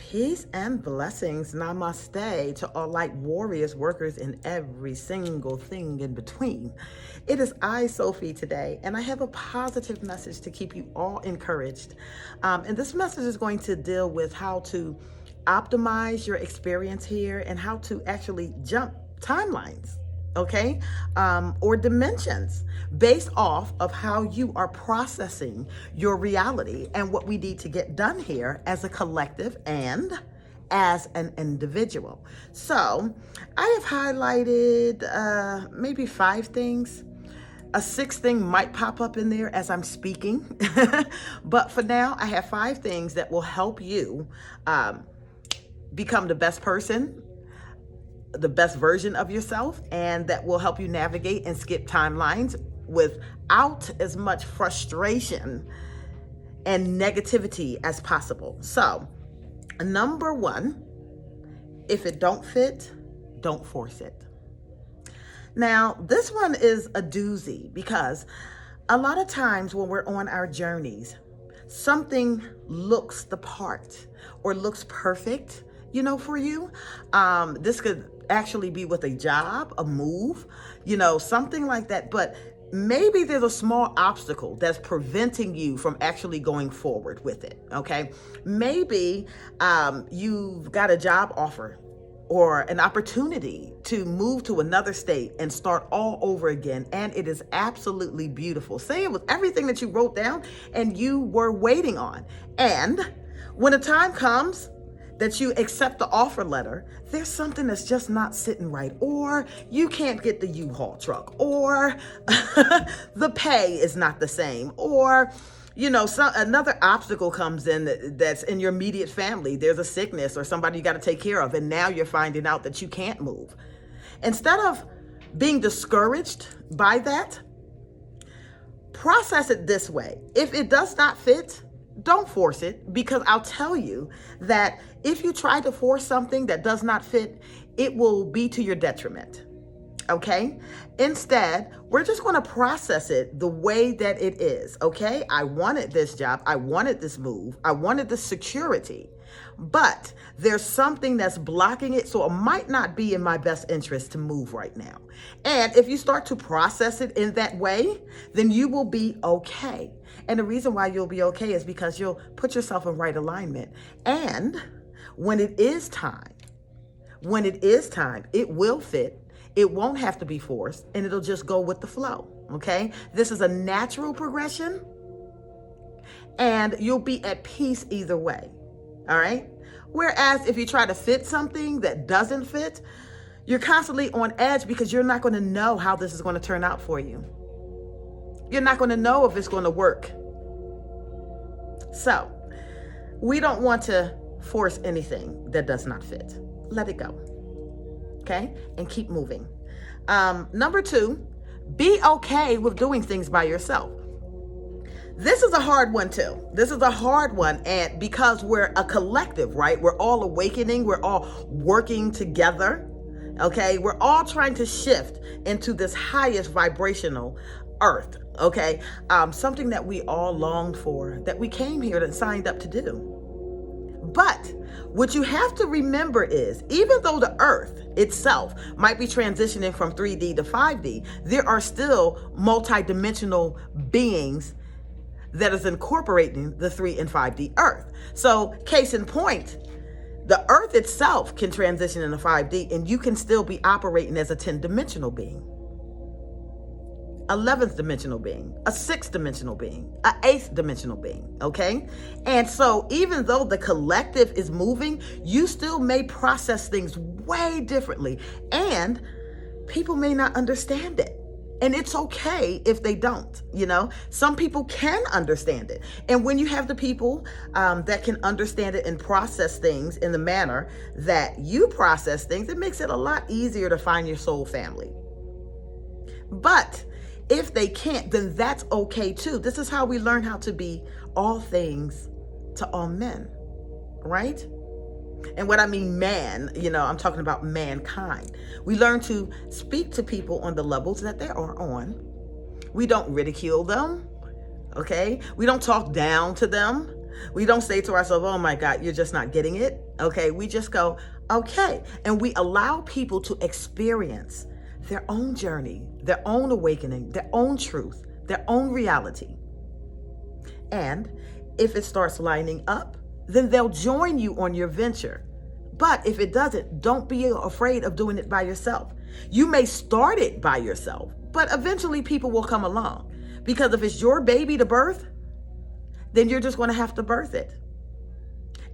Peace and blessings. Namaste to all light warriors, workers, and every single thing in between. It is I, Sophie, today, and I have a positive message to keep you all encouraged. And this message is going to deal with how to optimize your experience here and how to actually jump timelines. Okay, or dimensions based off of how you are processing your reality and what we need to get done here as a collective and as an individual. So I have highlighted maybe 5 things. A 6th thing might pop up in there as I'm speaking. But for now, I have 5 things that will help you become the best person, the best version of yourself, and that will help you navigate and skip timelines without as much frustration and negativity as possible. So, number 1, if it don't fit, don't force it. Now, this one is a doozy because a lot of times when we're on our journeys, something looks the part or looks perfect, for you. This could actually be with a job, a move, something like that. But maybe there's a small obstacle that's preventing you from actually going forward with it. Okay. Maybe you've got a job offer or an opportunity to move to another state and start all over again. And it is absolutely beautiful. Say it was everything that you wrote down and you were waiting on. And when the time comes that you accept the offer letter, there's something that's just not sitting right, or you can't get the U-Haul truck, or the pay is not the same, or another obstacle comes in that's in your immediate family. There's a sickness or somebody you got to take care of, and now you're finding out that you can't move. Instead of being discouraged by that, process it this way. If it does not fit, don't force it, because I'll tell you that if you try to force something that does not fit, it will be to your detriment. Okay? Instead, we're just going to process it the way that it is. Okay? I wanted this job. I wanted this move. I wanted this security. But there's something that's blocking it, so it might not be in my best interest to move right now. And if you start to process it in that way, then you will be okay. And the reason why you'll be okay is because you'll put yourself in right alignment. And when it is time, it will fit. It won't have to be forced, and it'll just go with the flow. Okay? This is a natural progression, and you'll be at peace either way. All right? Whereas if you try to fit something that doesn't fit, you're constantly on edge because you're not going to know how this is going to turn out for you. You're not going to know if it's going to work. So, we don't want to force anything that does not fit. Let it go. Okay? And keep moving. Number 2, be okay with doing things by yourself. This is a hard one too. This is a hard one, and because we're a collective, right? We're all awakening. We're all working together. Okay? We're all trying to shift into this highest vibrational earth. Okay? Something that we all longed for, that we came here and signed up to do. But what you have to remember is, even though the earth itself might be transitioning from 3D to 5D, there are still multidimensional beings that is incorporating the 3 and 5D earth. So case in point, the earth itself can transition into 5D and you can still be operating as a 10-dimensional being, 11th dimensional being, a 6th dimensional being, a 8th dimensional being. Okay? And so even though the collective is moving, you still may process things way differently, and people may not understand it. And it's okay if they don't, Some people can understand it. And when you have the people that can understand it and process things in the manner that you process things, it makes it a lot easier to find your soul family. But if they can't, then that's okay too. This is how we learn how to be all things to all men, right? And what I mean man, I'm talking about mankind. We learn to speak to people on the levels that they are on. We don't ridicule them, okay? We don't talk down to them. We don't say to ourselves, oh my God, you're just not getting it. Okay, we just go, okay. And we allow people to experience their own journey, their own awakening, their own truth, their own reality. And if it starts lining up, then they'll join you on your venture. But if it doesn't, don't be afraid of doing it by yourself. You may start it by yourself, but eventually people will come along. Because if it's your baby to birth, then you're just going to have to birth it.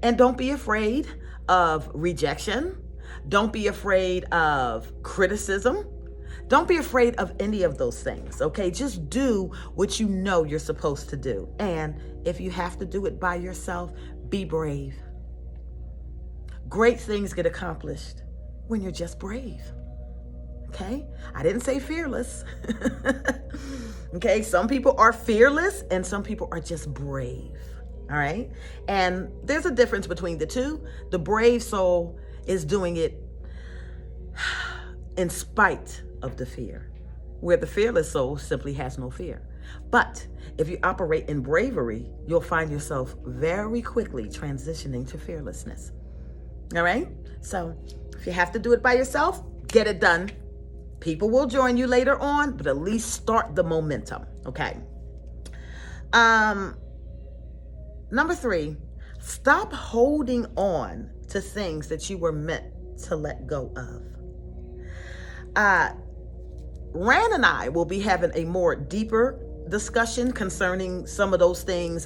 And don't be afraid of rejection. Don't be afraid of criticism. Don't be afraid of any of those things, okay? Just do what you know you're supposed to do. And if you have to do it by yourself, be brave. Great things get accomplished when you're just brave, okay? I didn't say fearless, okay? Some people are fearless and some people are just brave, all right? And there's a difference between the two. The brave soul is doing it in spite of the fear, where the fearless soul simply has no fear. But if you operate in bravery, you'll find yourself very quickly transitioning to fearlessness. All right? So if you have to do it by yourself, get it done. People will join you later on, but at least start the momentum. Okay. Number 3, stop holding on to things that you were meant to let go of. Ran and I will be having a more deeper discussion concerning some of those things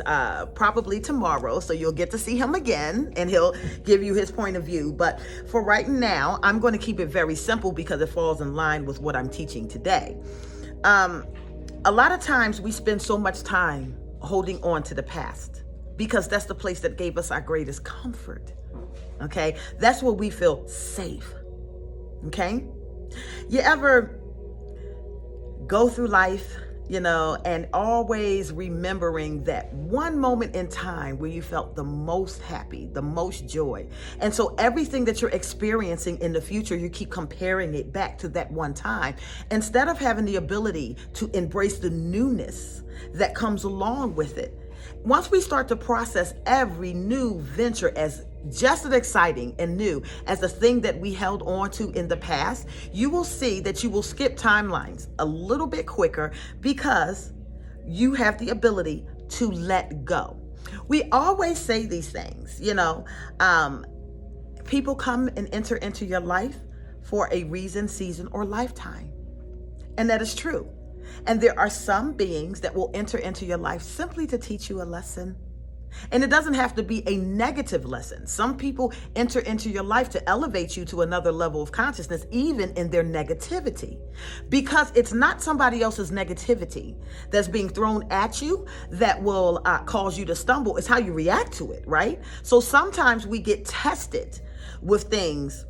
probably tomorrow. So you'll get to see him again and he'll give you his point of view. But for right now, I'm going to keep it very simple because it falls in line with what I'm teaching today. A lot of times we spend so much time holding on to the past because that's the place that gave us our greatest comfort. Okay? That's where we feel safe. Okay? You ever go through life, and always remembering that one moment in time where you felt the most happy, the most joy. And so everything that you're experiencing in the future, you keep comparing it back to that one time, instead of having the ability to embrace the newness that comes along with it. Once we start to process every new venture as just as exciting and new as the thing that we held on to in the past, you will see that you will skip timelines a little bit quicker because you have the ability to let go. We always say these things, people come and enter into your life for a reason, season, or lifetime. And that is true. And there are some beings that will enter into your life simply to teach you a lesson. And it doesn't have to be a negative lesson. Some people enter into your life to elevate you to another level of consciousness, even in their negativity. Because it's not somebody else's negativity that's being thrown at you that will cause you to stumble. It's how you react to it, right? So sometimes we get tested with things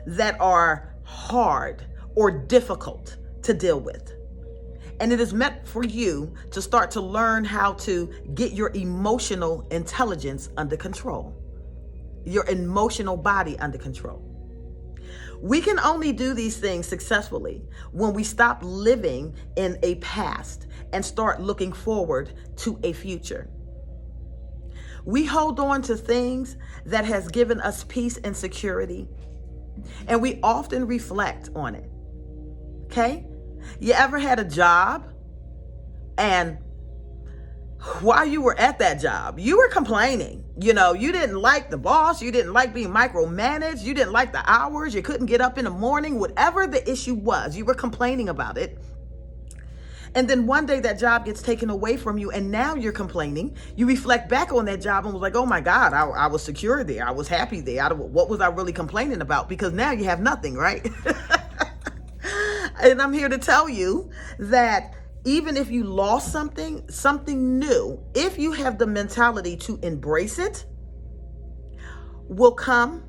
that are hard or difficult to deal with. And it is meant for you to start to learn how to get your emotional intelligence under control, your emotional body under control. We can only do these things successfully when we stop living in a past and start looking forward to a future. We hold on to things that has given us peace and security, and we often reflect on it. Okay? You ever had a job and while you were at that job, you were complaining? You didn't like the boss. You didn't like being micromanaged. You didn't like the hours. You couldn't get up in the morning. Whatever the issue was, you were complaining about it. And then one day that job gets taken away from you and now you're complaining. You reflect back on that job and was like, oh my God, I was secure there. I was happy there. What was I really complaining about? Because now you have nothing, right? And I'm here to tell you that even if you lost something new, if you have the mentality to embrace it, will come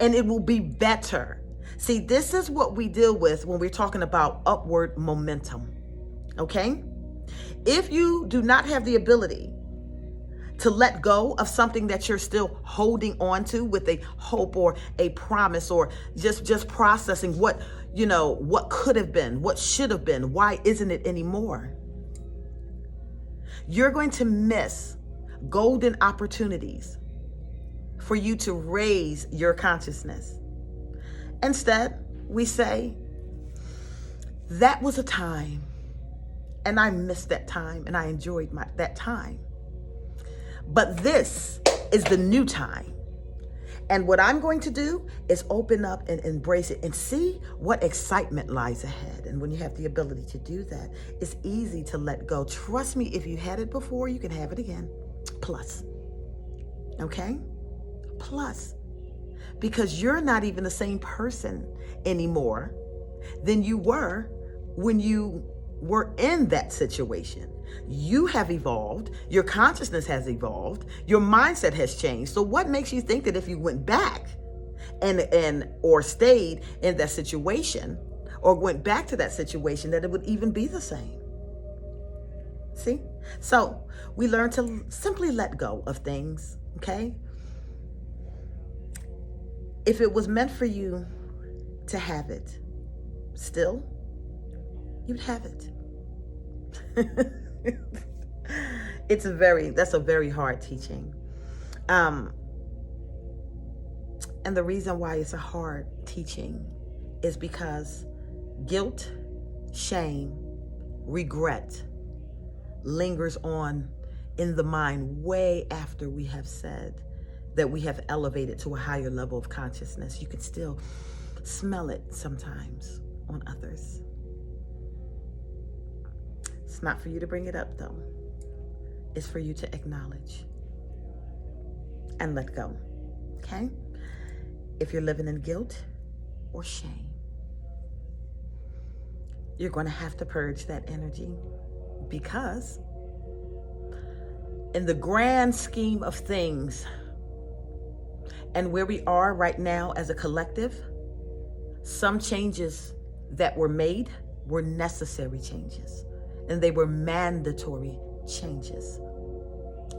and it will be better. See, this is what we deal with when we're talking about upward momentum, okay? If you do not have the ability to let go of something that you're still holding on to with a hope or a promise, or just processing what could have been, what should have been, why isn't it anymore? You're going to miss golden opportunities for you to raise your consciousness. Instead, we say, that was a time, and I missed that time, and I enjoyed that time. But this is the new time. And what I'm going to do is open up and embrace it and see what excitement lies ahead. And when you have the ability to do that, it's easy to let go. Trust me, if you had it before, you can have it again. Plus. Okay? Plus. Because you're not even the same person anymore than you were when you were in that situation. You have evolved, your consciousness has evolved, your mindset has changed. So what makes you think that if you went back and or stayed in that situation or went back to that situation that it would even be the same? See? So we learn to simply let go of things, okay? If it was meant for you to have it, still, you'd have it. That's a very hard teaching. And the reason why it's a hard teaching is because guilt, shame, regret lingers on in the mind way after we have said that we have elevated to a higher level of consciousness. You can still smell it sometimes on others. It's not for you to bring it up, though. It's for you to acknowledge and let go, okay? If you're living in guilt or shame, you're going to have to purge that energy, because in the grand scheme of things and where we are right now as a collective, some changes that were made were necessary changes. And they were mandatory changes.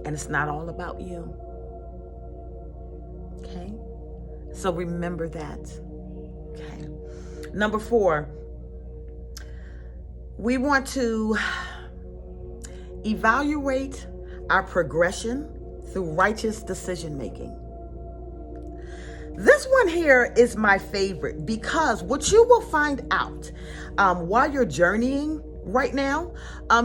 And it's not all about you. Okay? So remember that. Okay. Number 4, we want to evaluate our progression through righteous decision making. This one here is my favorite, because what you will find out while you're journeying right now,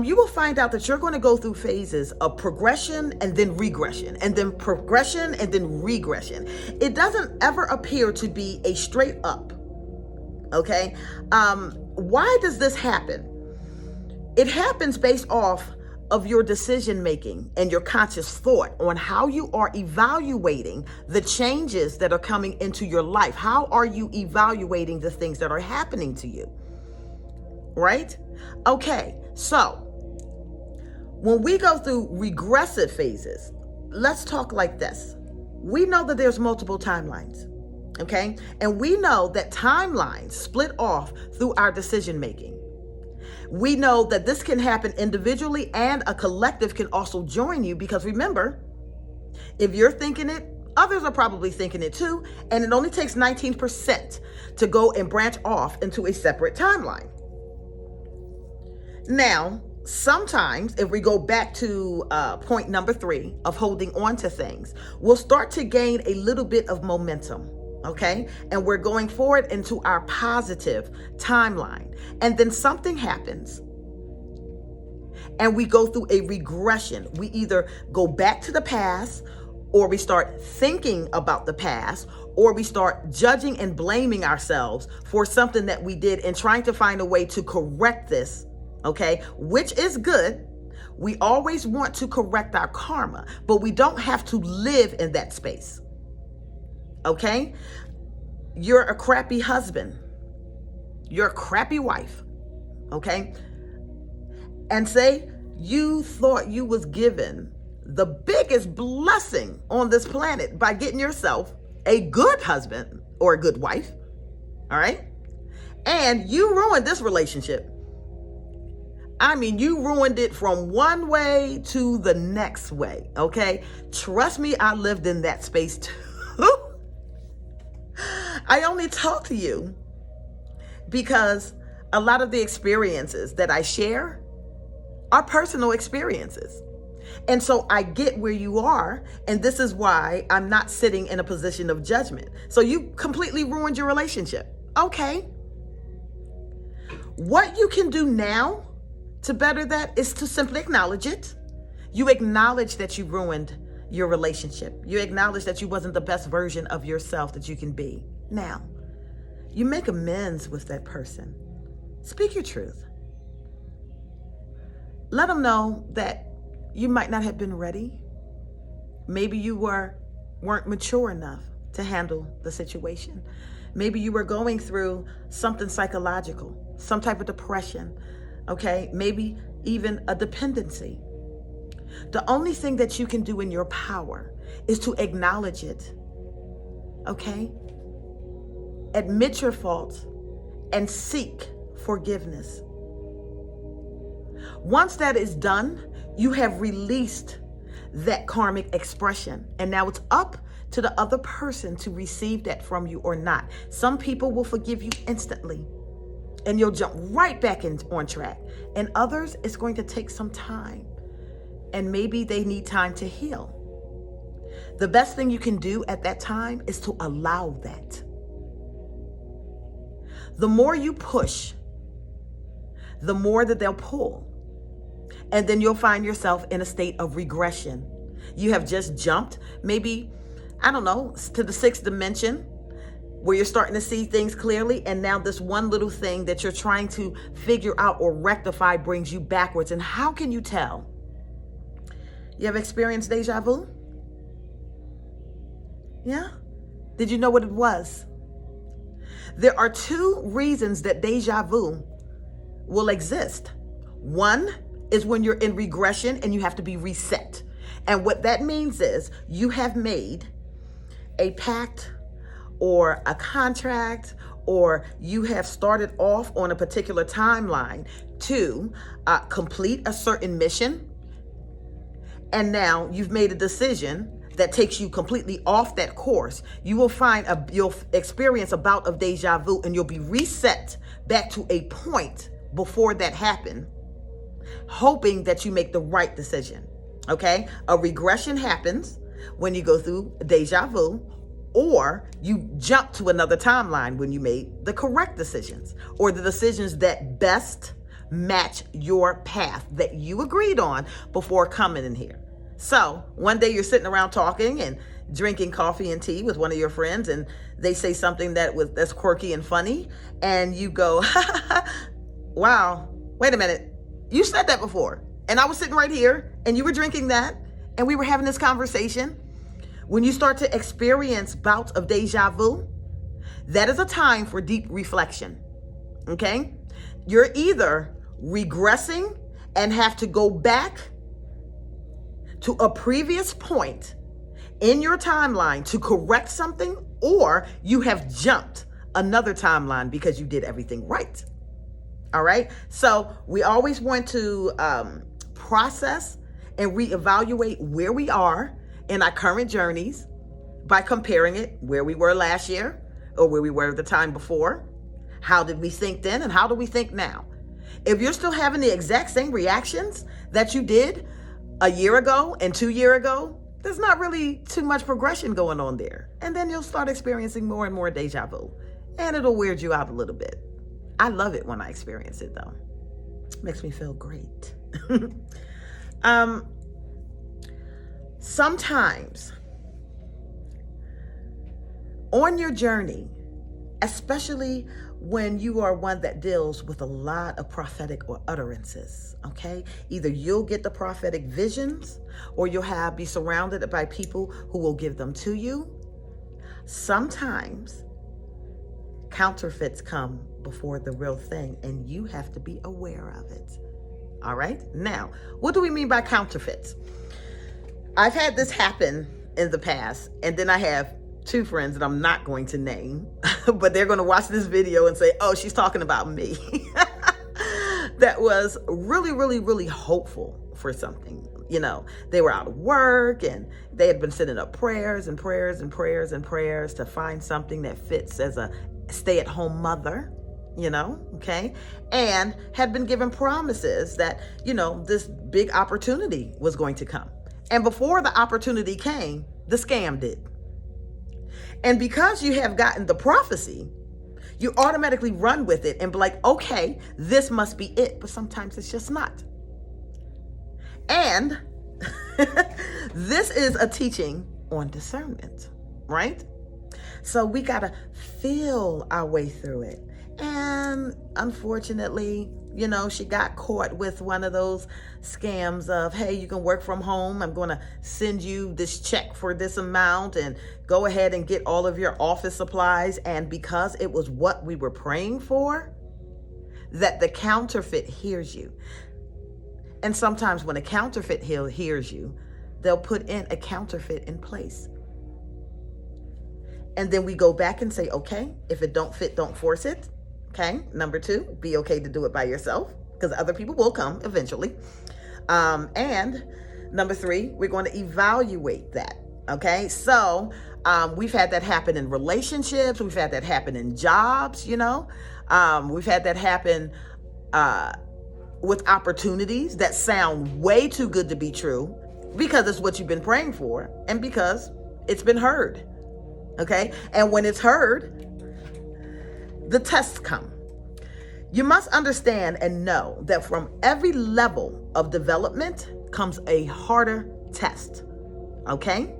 you will find out that you're going to go through phases of progression and then regression, and then progression and then regression. It doesn't ever appear to be a straight up. Okay? Why does this happen? It happens based off of your decision making and your conscious thought on how you are evaluating the changes that are coming into your life. How are you evaluating the things that are happening to you? Right? Okay, so when we go through regressive phases, let's talk like this. We know that there's multiple timelines, okay? And we know that timelines split off through our decision making. We know that this can happen individually, and a collective can also join you, because remember, if you're thinking it, others are probably thinking it too, and it only takes 19% to go and branch off into a separate timeline. Now, sometimes if we go back to point number 3 of holding on to things, we'll start to gain a little bit of momentum, okay? And we're going forward into our positive timeline. And then something happens and we go through a regression. We either go back to the past, or we start thinking about the past, or we start judging and blaming ourselves for something that we did and trying to find a way to correct this. Okay, which is good. We always want to correct our karma, but we don't have to live in that space. Okay, you're a crappy husband, you're a crappy wife, okay, and say you thought you was given the biggest blessing on this planet by getting yourself a good husband or a good wife, all right, and you ruined this relationship. I mean, you ruined it from one way to the next way, okay? Trust me, I lived in that space too. I only talk to you because a lot of the experiences that I share are personal experiences. And so I get where you are, and this is why I'm not sitting in a position of judgment. So you completely ruined your relationship. Okay. What you can do now to better that is to simply acknowledge it. You acknowledge that you ruined your relationship. You acknowledge that you wasn't the best version of yourself that you can be. Now, you make amends with that person. Speak your truth. Let them know that you might not have been ready. Maybe you weren't mature enough to handle the situation. Maybe you were going through something psychological, some type of depression, okay? Maybe even a dependency. The only thing that you can do in your power is to acknowledge it, okay? Admit your faults and seek forgiveness. Once that is done, you have released that karmic expression. And now it's up to the other person to receive that from you or not. Some people will forgive you instantly and you'll jump right back on track. And others, it's going to take some time. And maybe they need time to heal. The best thing you can do at that time is to allow that. The more you push, the more that they'll pull. And then you'll find yourself in a state of regression. You have just jumped, maybe, I don't know, to the 6th dimension where you're starting to see things clearly. And now this one little thing that you're trying to figure out or rectify brings you backwards. And how can you tell? You ever experienced deja vu? Yeah? Did you know what it was? There are 2 reasons that deja vu will exist. One is when you're in regression and you have to be reset. And what that means is you have made a pact or a contract, or you have started off on a particular timeline to complete a certain mission. And now you've made a decision that takes you completely off that course. You will you'll experience a bout of deja vu, and you'll be reset back to a point before that happened, hoping that you make the right decision. Okay? A regression happens when you go through deja vu, or you jump to another timeline when you made the correct decisions, or the decisions that best match your path that you agreed on before coming in here. So one day you're sitting around talking and drinking coffee and tea with one of your friends, and they say something that's quirky and funny, and you go, wow, wait a minute, you said that before, and I was sitting right here, and you were drinking that, and we were having this conversation. When you start to experience bouts of deja vu, that is a time for deep reflection, okay? You're either regressing and have to go back to a previous point in your timeline to correct something, or you have jumped another timeline because you did everything right. All right. So we always want to process and reevaluate where we are in our current journeys by comparing it where we were last year or where we were the time before. How did we think then and how do we think now? If you're still having the exact same reactions that you did a year ago and 2 years ago, there's not really too much progression going on there. And then you'll start experiencing more and more deja vu, and it'll weird you out a little bit. I love it when I experience it though. It makes me feel great. Sometimes on your journey, especially when you are one that deals with a lot of prophetic or utterances, okay? Either you'll get the prophetic visions or you'll be surrounded by people who will give them to you. Sometimes counterfeits come before the real thing, and you have to be aware of it. All right? Now, what do we mean by counterfeits? I've had this happen in the past, and then I have 2 friends that I'm not going to name, but they're going to watch this video and say, oh, she's talking about me. That was really, really, really hopeful for something. You know, they were out of work and they had been sending up prayers and prayers and prayers and prayers to find something that fits as a stay-at-home mother. okay, and had been given promises that, this big opportunity was going to come. And before the opportunity came, the scam did. And because you have gotten the prophecy, you automatically run with it and be like, okay, this must be it. But sometimes it's just not. And this is a teaching on discernment, right? So we got to feel our way through it. And unfortunately, she got caught with one of those scams of, hey, you can work from home. I'm going to send you this check for this amount and go ahead and get all of your office supplies. And because it was what we were praying for, that the counterfeit hears you. And sometimes when a counterfeit hears you, they'll put in a counterfeit in place. And then we go back and say, okay, if it don't fit, don't force it. Okay. Number 2, be okay to do it by yourself, because other people will come eventually. And number 3, we're going to evaluate that. Okay. So we've had that happen in relationships. We've had that happen in jobs, we've had that happen with opportunities that sound way too good to be true, because it's what you've been praying for and because it's been heard. Okay. And when it's heard, the tests come. You must understand and know that from every level of development comes a harder test. Okay.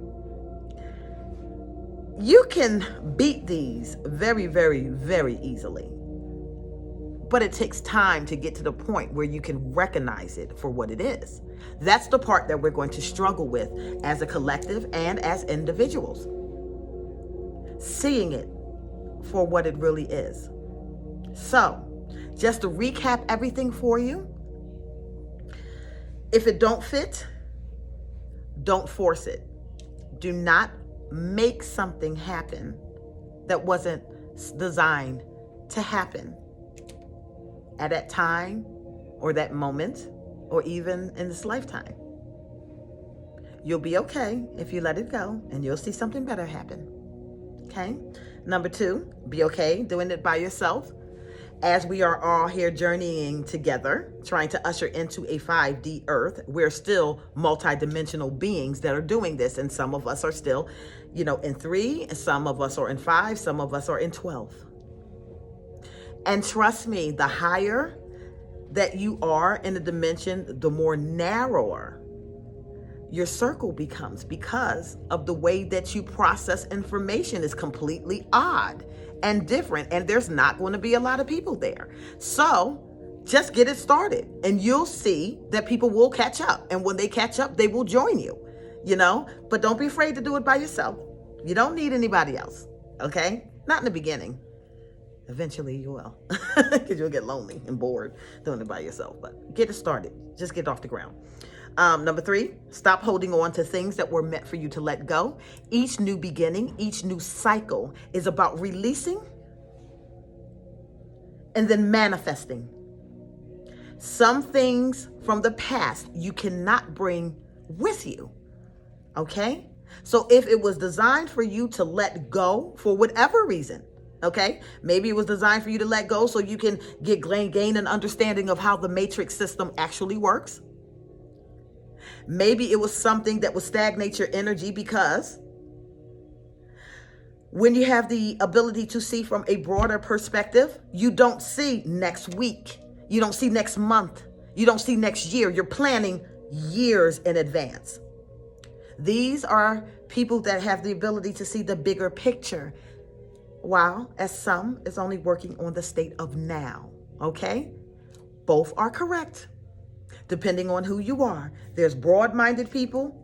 You can beat these very, very, very easily. But it takes time to get to the point where you can recognize it for what it is. That's the part that we're going to struggle with as a collective and as individuals. Seeing it for what it really is. So, just to recap everything for you, if it don't fit, don't force it. Do not make something happen that wasn't designed to happen at that time or that moment or even in this lifetime. You'll be okay if you let it go, and you'll see something better happen. Okay? Number 2, be okay doing it by yourself, as we are all here journeying together, trying to usher into a 5D earth. We're still multidimensional beings that are doing this, and some of us are still, in 3, some of us are in 5, some of us are in 12. And trust me, the higher that you are in the dimension, the more narrower your circle becomes, because of the way that you process information is completely odd and different, and there's not going to be a lot of people there. So just get it started, and you'll see that people will catch up, and when they catch up, they will join you, but don't be afraid to do it by yourself. You don't need anybody else. Okay? Not in the beginning. Eventually you will, because you'll get lonely and bored doing it by yourself. But get it started. Just get off the ground. Number 3, stop holding on to things that were meant for you to let go. Each new beginning, each new cycle is about releasing and then manifesting. Some things from the past you cannot bring with you. Okay? So if it was designed for you to let go for whatever reason, okay, maybe it was designed for you to let go so you can gain an understanding of how the matrix system actually works. Maybe it was something that would stagnate your energy, because when you have the ability to see from a broader perspective, you don't see next week. You don't see next month. You don't see next year. You're planning years in advance. These are people that have the ability to see the bigger picture, while as some is only working on the state of now. Okay? Both are correct, depending on who you are. There's broad-minded people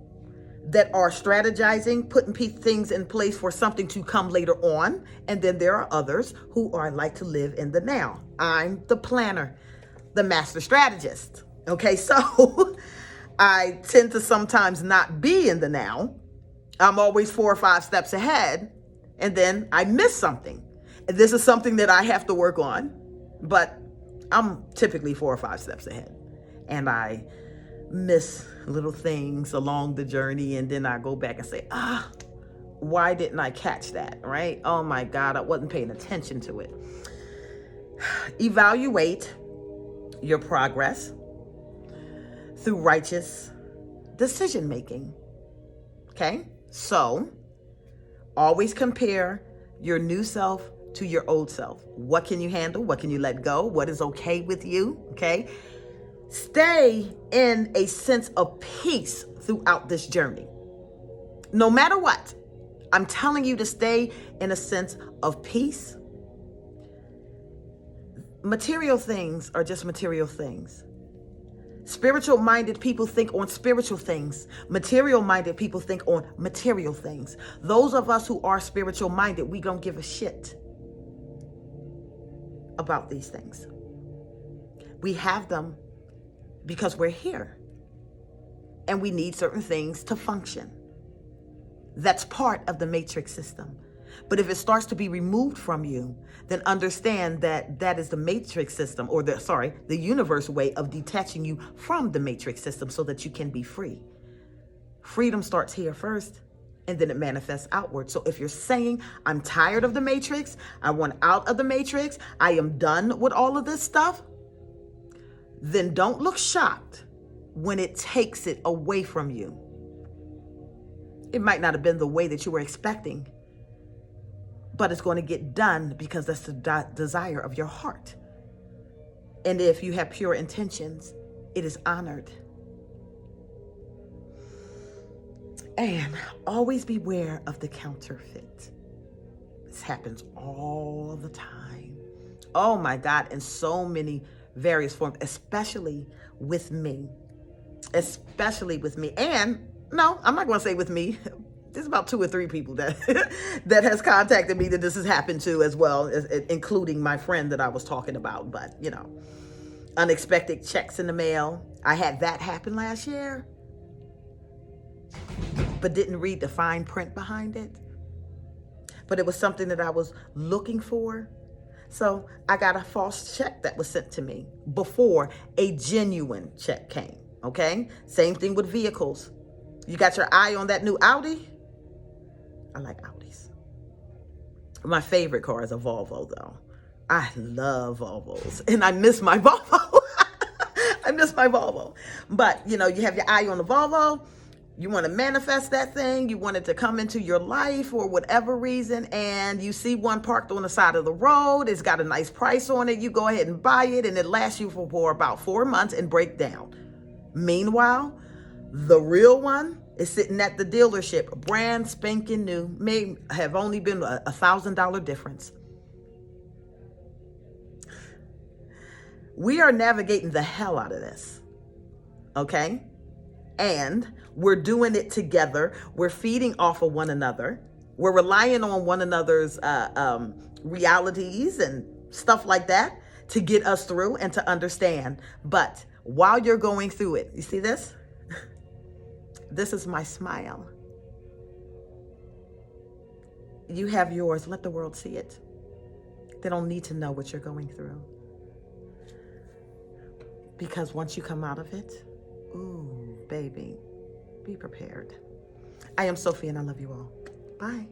that are strategizing, putting things in place for something to come later on. And then there are others who are like to live in the now. I'm the planner, the master strategist. Okay, so I tend to sometimes not be in the now. I'm always 4 or 5 steps ahead, and then I miss something. And this is something that I have to work on, but I'm typically 4 or 5 steps ahead. And I miss little things along the journey, and then I go back and say, why didn't I catch that, right? Oh my God, I wasn't paying attention to it. Evaluate your progress through righteous decision making. Okay? So, always compare your new self to your old self. What can you handle? What can you let go? What is okay with you? Okay? Stay in a sense of peace throughout this journey. No matter what, I'm telling you to stay in a sense of peace. Material things are just material things. Spiritual-minded people think on spiritual things. Material-minded people think on material things. Those of us who are spiritual-minded, we don't give a shit about these things. We have them because we're here. And we need certain things to function. That's part of the matrix system. But if it starts to be removed from you, then understand that that is the matrix system, or the universe way of detaching you from the matrix system so that you can be free. Freedom starts here first, and then it manifests outward. So if you're saying, I'm tired of the matrix, I want out of the matrix, I am done with all of this stuff, then don't look shocked when it takes it away from you. It might not have been the way that you were expecting, but it's going to get done because that's the desire of your heart. And if you have pure intentions, it is honored. And always beware of the counterfeit. This happens all the time. Oh my God, in so many various forms, especially with me. Especially with me. And no, I'm not going to say with me. There's about 2 or 3 people that that has contacted me that this has happened to as well, including my friend that I was talking about. But, you know, unexpected checks in the mail. I had that happen last year, but didn't read the fine print behind it. But it was something that I was looking for. So I got a false check that was sent to me before a genuine check came. Okay? Same thing with vehicles. You got your eye on that new Audi? I like Audis. My favorite car is a Volvo, though. I love Volvos. And I miss my Volvo. I miss my Volvo. But, you know, you have your eye on the Volvo. You want to manifest that thing. You want it to come into your life for whatever reason. And you see one parked on the side of the road. It's got a nice price on it. You go ahead and buy it. And it lasts you for about 4 months and break down. Meanwhile, the real one is sitting at the dealership, brand spanking new, may have only been a $1,000 difference. We are navigating the hell out of this, okay? And we're doing it together. We're feeding off of one another. We're relying on one another's realities and stuff like that to get us through and to understand. But while you're going through it, you see this? This is my smile. You have yours. Let the world see it. They don't need to know what you're going through. Because once you come out of it, ooh, baby, be prepared. I am Sophie and I love you all. Bye.